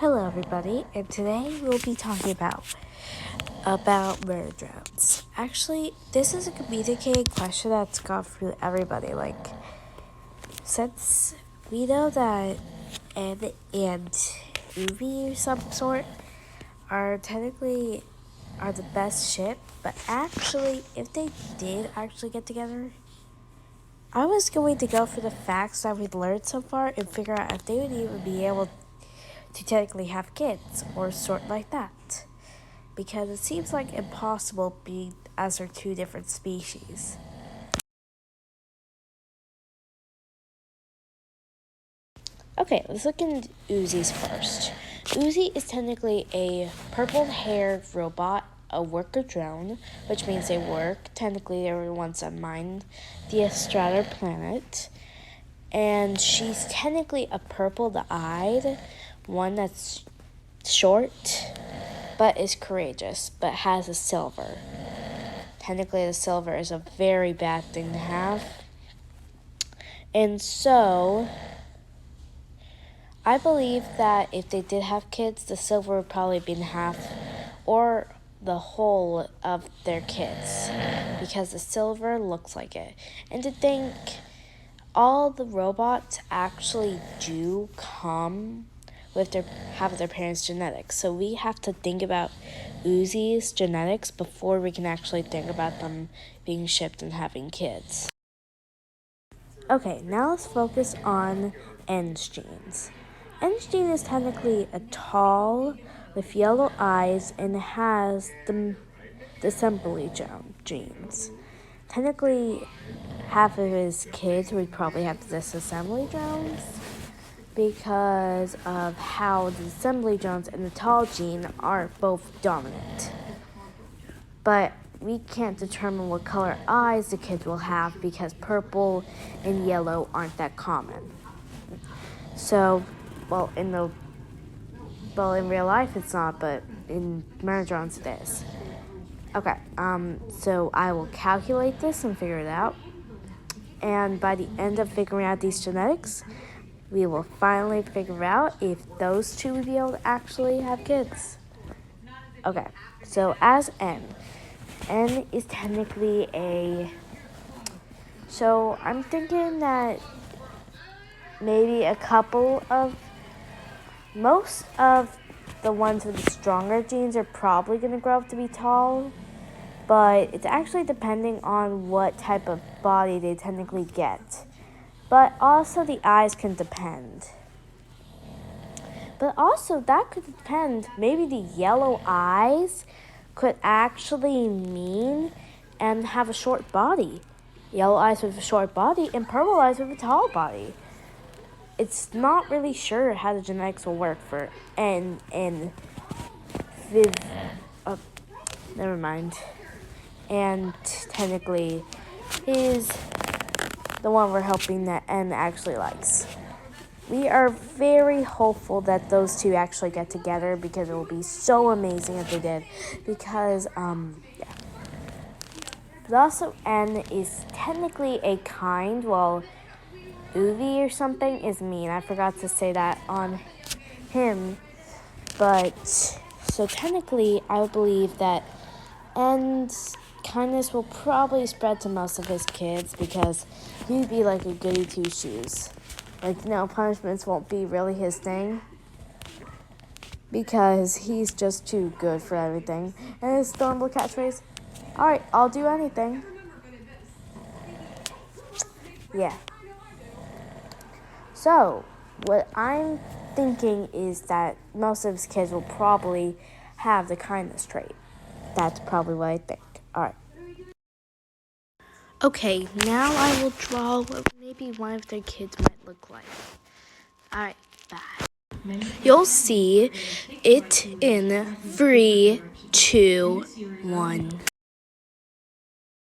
Hello everybody, and today we'll be talking about murder drones. Actually, this is a communicating question that's gone through everybody. Since we know that N and Uvi or some sort are technically the best ship, but actually, if they did actually get together, I was going to go for the facts that we've learned so far and figure out if they would even be able to technically have kids or sort like that, because it seems like impossible being as they're two different species. Okay, let's look into Uzis first. Uzi is technically a purple-haired robot, a worker drone, which means they work. Technically, they were the ones that mined the Estrator planet. And she's technically a purple-eyed one that's short, but is courageous, but has a silver. Technically, the silver is a very bad thing to have. And so, I believe that if they did have kids, the silver would probably be in half or the whole of their kids, because the silver looks like it. And to think, all the robots actually do come with their parents' genetics. So we have to think about Uzi's genetics before we can actually think about them being shipped and having kids. Okay, now let's focus on N's genes. N's gene is technically a tall with yellow eyes and has the assembly genes. Technically, half of his kids would probably have disassembly drones because of how the assembly drones and the tall gene are both dominant. But we can't determine what color eyes the kids will have because purple and yellow aren't that common. So, in real life it's not, but in murder drones it is. Okay, so I will calculate this and figure it out. And by the end of figuring out these genetics, we will finally figure out if those two would be able to actually have kids. Okay, so as N is technically so I'm thinking that maybe most of the ones with the stronger genes are probably going to grow up to be tall, but it's actually depending on what type of body they technically get. But also the eyes can depend. But also that could depend. Maybe the yellow eyes could actually mean and have a short body. Yellow eyes with a short body and purple eyes with a tall body. It's not really sure how the genetics will work for N and Viv. Never mind. And technically is the one we're hoping that N actually likes. We are very hopeful that those two actually get together because it will be so amazing if they did. Because, yeah. But also N is technically a kind, Uvi or something is mean. I forgot to say that on him. But, so technically, I believe that N's kindness will probably spread to most of his kids because he'd be like a goody two-shoes. Punishments won't be really his thing because he's just too good for everything. And his Thornbull catchphrase, alright, I'll do anything. Yeah. So, what I'm thinking is that most of his kids will probably have the kindness trait. That's probably what I think. Alright. Okay, now I will draw what maybe one of their kids might look like. Alright, bye. You'll see it in 3, 2, 1.